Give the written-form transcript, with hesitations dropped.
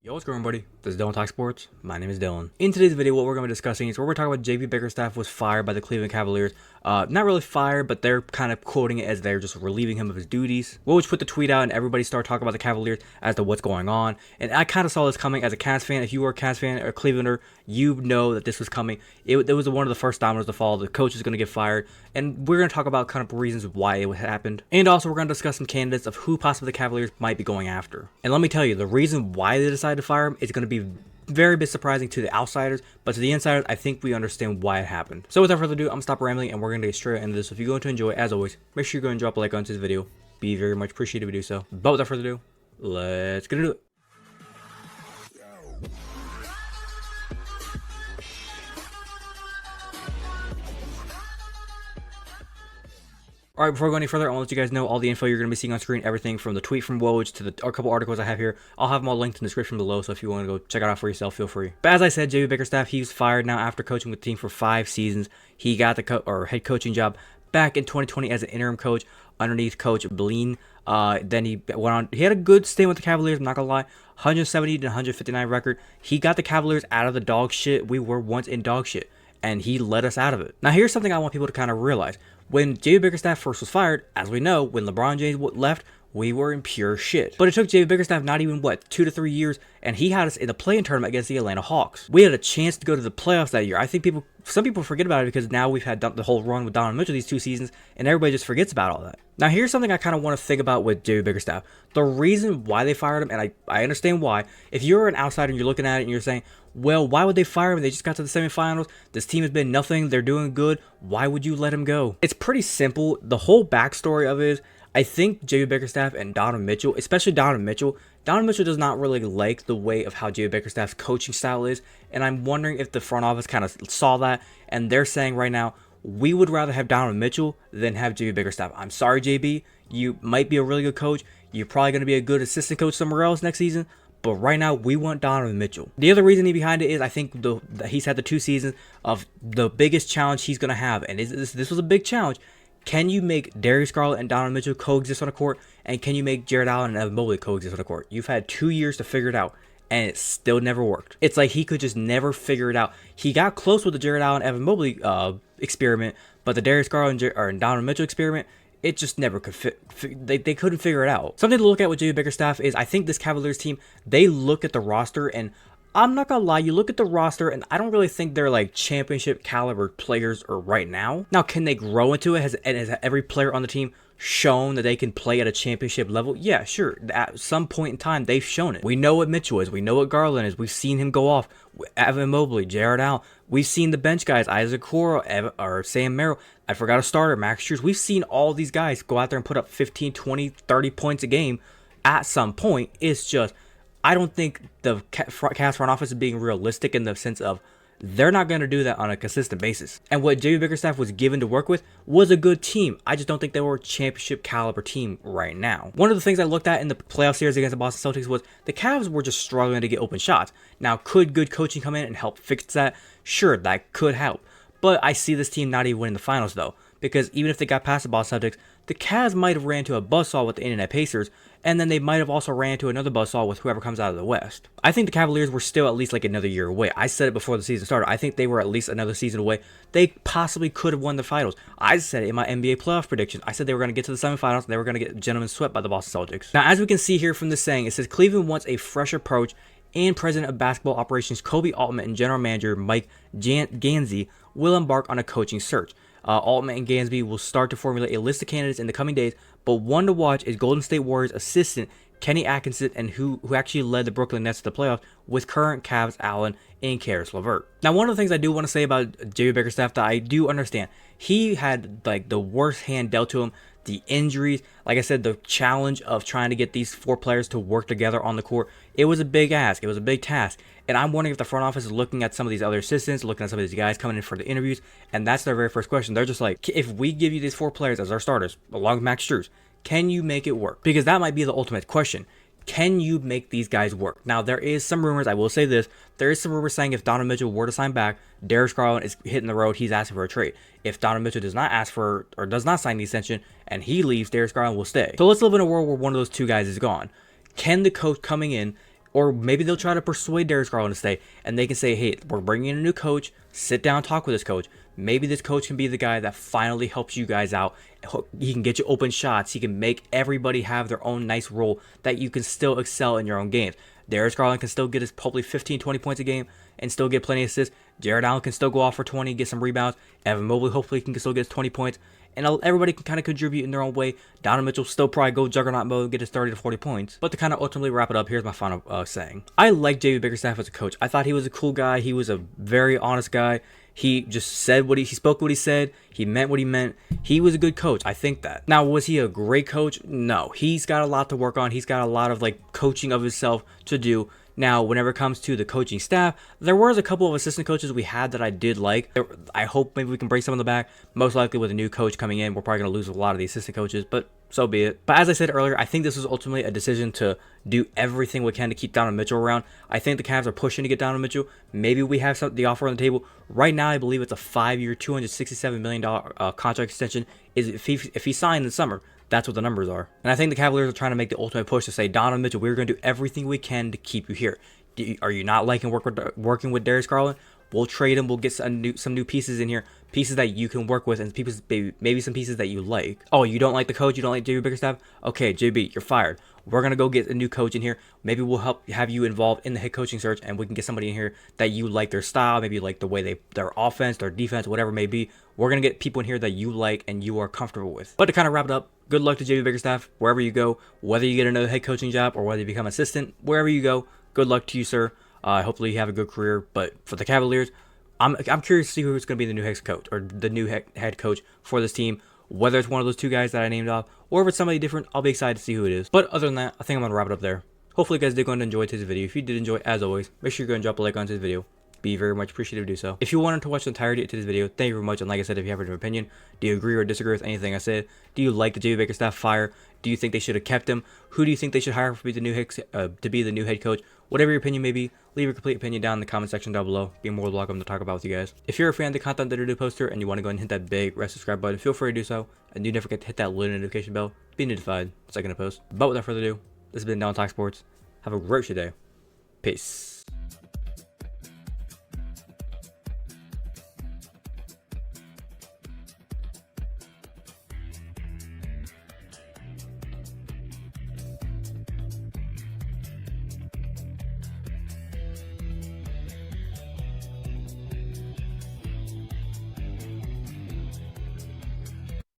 Yo, what's going on, buddy? This is Dylan Talk Sports. My name is Dylan. In today's video, what we're going to be discussing is we're going to talk about JB Bickerstaff was fired by the Cleveland Cavaliers. Not really fired, but they're kind of quoting it as they're just relieving him of his duties. Woj put the tweet out and everybody started talking about the Cavaliers as to what's going on. And I kind of saw this coming as a Cavs fan. If you were a Cavs fan or a Clevelander, you know that this was coming. It was one of the first dominoes to fall. The coach is going to get fired. And we're going to talk about kind of reasons why it happened. And also, we're going to discuss some candidates of who possibly the Cavaliers might be going after. And let me tell you, the reason why they decided to fire him is going to be very bit surprising to the outsiders, but to the insiders, I think we understand why it happened. So without further ado, I'm going to stop rambling and we're going to get straight into this. So if you're going to enjoy it, as always, make sure you go and drop a like onto this video. Be very much appreciated if you do so. But without further ado, let's get into it. Alright, before we go any further, I want to let you guys know all the info you're going to be seeing on screen, everything from the tweet from Woj to a couple articles I have here. I'll have them all linked in the description below, so if you want to go check it out for yourself, feel free. But as I said, JB Bickerstaff, he's fired now after coaching with the team for 5 seasons. He got the head coaching job back in 2020 as an interim coach underneath Coach Bleen. Then he went on. He had a good stint with the Cavaliers, I'm not going to lie. 170 to 159 record. He got the Cavaliers out of the dog shit. We were once in dog shit, and he led us out of it. Now, here's something I want people to kind of realize. When JB Bickerstaff first was fired, as we know, when LeBron James left, we were in pure shit. But it took JB Bickerstaff not even, 2 to 3 years, and he had us in the play-in tournament against the Atlanta Hawks. We had a chance to go to the playoffs that year. I think some people forget about it because now we've had the whole run with Donovan Mitchell these 2 seasons, and everybody just forgets about all that. Now, here's something I kind of want to think about with JB Bickerstaff. The reason why they fired him, and I understand why. If you're an outsider and you're looking at it and you're saying, well, why would they fire him? They just got to the semifinals. This team has been nothing. They're doing good. Why would you let him go? It's pretty simple. The whole backstory of it is, I think JB Bickerstaff and Donovan Mitchell, especially Donovan Mitchell does not really like the way of how JB Bickerstaff's coaching style is. And I'm wondering if the front office kind of saw that. And they're saying right now, we would rather have Donovan Mitchell than have JB Bickerstaff. I'm sorry, JB. You might be a really good coach. You're probably going to be a good assistant coach somewhere else next season. But right now, we want Donovan Mitchell. The other reasoning behind it is I think he's had the 2 seasons of the biggest challenge he's going to have. And this was a big challenge. Can you make Darius Garland and Donovan Mitchell coexist on the court? And can you make Jarrett Allen and Evan Mobley coexist on the court? You've had 2 years to figure it out, and it still never worked. It's like he could just never figure it out. He got close with the Jarrett Allen, Evan Mobley experiment, but the Darius Garland and Donovan Mitchell experiment, it just never could fit. They couldn't figure it out. Something to look at with JB Bickerstaff is I think this Cavaliers team, they look at the roster, and I'm not gonna lie, you look at the roster, and I don't really think they're like championship caliber players or right now. Now, can they grow into it? Has every player on the team shown that they can play at a championship level? Yeah, sure. At some point in time, they've shown it. We know what Mitchell is. We know what Garland is. We've seen him go off. Evan Mobley, Jarrett Allen. We've seen the bench guys, Isaac Okoro, or Sam Merrill. I forgot a starter, Max Strus. We've seen all these guys go out there and put up 15, 20, 30 points a game at some point. It's just, I don't think the Cavs front office is being realistic in the sense of they're not going to do that on a consistent basis. And what JB Bickerstaff was given to work with was a good team. I just don't think they were a championship caliber team right now. One of the things I looked at in the playoff series against the Boston Celtics was the Cavs were just struggling to get open shots. Now, could good coaching come in and help fix that? Sure, that could help. But I see this team not even winning the finals, though. Because even if they got past the Boston Celtics, the Cavs might have ran into a buzzsaw with the Indiana Pacers, and then they might have also ran into another buzzsaw with whoever comes out of the West. I think the Cavaliers were still at least like another year away. I said it before the season started. I think they were at least another season away. They possibly could have won the finals. I said it in my NBA playoff predictions. I said they were going to get to the semifinals, and they were going to get gentlemen swept by the Boston Celtics. Now, as we can see here from this saying, it says Cleveland wants a fresh approach, and President of Basketball Operations Kobe Altman and General Manager Mike Gansey will embark on a coaching search. Altman and Gansby will start to formulate a list of candidates in the coming days, but one to watch is Golden State Warriors assistant Kenny Atkinson, and who actually led the Brooklyn Nets to the playoffs with current Cavs Allen and Karis LeVert. Now, one of the things I do want to say about JB Bickerstaff that I do understand, he had like the worst hand dealt to him. The injuries, like I said, the challenge of trying to get these 4 players to work together on the court, it was a big ask. It was a big task. And I'm wondering if the front office is looking at some of these other assistants, looking at some of these guys coming in for the interviews, and that's their very first question. They're just like, if we give you these 4 players as our starters, along with Max Strus, can you make it work? Because that might be the ultimate question. Can you make these guys work? Now, there is some rumors, I will say this, there is some rumors saying if Donovan Mitchell were to sign back, Darius Garland is hitting the road, he's asking for a trade. If Donovan Mitchell does not ask for, or does not sign the extension, and he leaves, Darius Garland will stay. So let's live in a world where one of those 2 guys is gone. Can the coach coming in Or maybe they'll try to persuade Darius Garland to stay, and they can say, hey, we're bringing in a new coach, sit down, talk with this coach. Maybe this coach can be the guy that finally helps you guys out. He can get you open shots. He can make everybody have their own nice role that you can still excel in your own games. Darius Garland can still get his probably 15, 20 points a game and still get plenty of assists. Jared Allen can still go off for 20, get some rebounds. Evan Mobley hopefully can still get his 20 points. And everybody can kind of contribute in their own way. Donovan Mitchell still probably go juggernaut mode, get his 30 to 40 points. But to kind of ultimately wrap it up, here's my final saying. I like JB Bickerstaff as a coach. I thought he was a cool guy. He was a very honest guy. He just said he spoke what he said. He meant what he meant. He was a good coach. I think that. Now, was he a great coach? No. He's got a lot to work on. He's got a lot of coaching of himself to do. Now, whenever it comes to the coaching staff, there was a couple of assistant coaches we had that I did like. I hope maybe we can bring some of them back. Most likely with a new coach coming in, we're probably going to lose a lot of the assistant coaches, but so be it. But as I said earlier, I think this was ultimately a decision to do everything we can to keep Donovan Mitchell around. I think the Cavs are pushing to get Donovan Mitchell. Maybe we have the offer on the table. Right now, I believe it's a 5-year, $267 million contract extension. If he signed in the summer, that's what the numbers are. And I think the Cavaliers are trying to make the ultimate push to say, Donovan Mitchell, we're going to do everything we can to keep you here. Are you not liking working with Darius Garland? We'll trade him. We'll get some new pieces in here. Pieces that you can work with and maybe some pieces that you like. Oh, you don't like the coach? You don't like JB Bickerstaff? Okay, JB, you're fired. We're going to go get a new coach in here. Maybe we'll have you involved in the head coaching search, and we can get somebody in here that you like their style, maybe you like the way their offense, their defense, whatever it may be. We're going to get people in here that you like and you are comfortable with. But to kind of wrap it up, good luck to JB Bickerstaff wherever you go, whether you get another head coaching job or whether you become assistant, wherever you go. Good luck to you, sir. Hopefully you have a good career. But for the Cavaliers, I'm curious to see who's going to be the new head coach or the new head coach for this team. Whether it's one of those two guys that I named off or if it's somebody different, I'll be excited to see who it is. But other than that, I think I'm going to wrap it up there. Hopefully you guys did go and enjoy today's video. If you did enjoy, as always, make sure you go and drop a like on today's video. Be very much appreciative to do so. If you wanted to watch the entirety of today's video, thank you very much. And like I said, if you have an opinion, do you agree or disagree with anything I said? Do you like the JB Bickerstaff fire? Do you think they should have kept him? Who do you think they should hire to be the new head coach? Whatever your opinion may be, leave your complete opinion down in the comment section down below. Be more than welcome to talk about with you guys. If you're a fan of the content that I do post here and you want to go and hit that big red subscribe button, feel free to do so. And do not forget to hit that little notification bell. Be notified the second I post. But without further ado, this has been Down Talk Sports. Have a great day. Peace.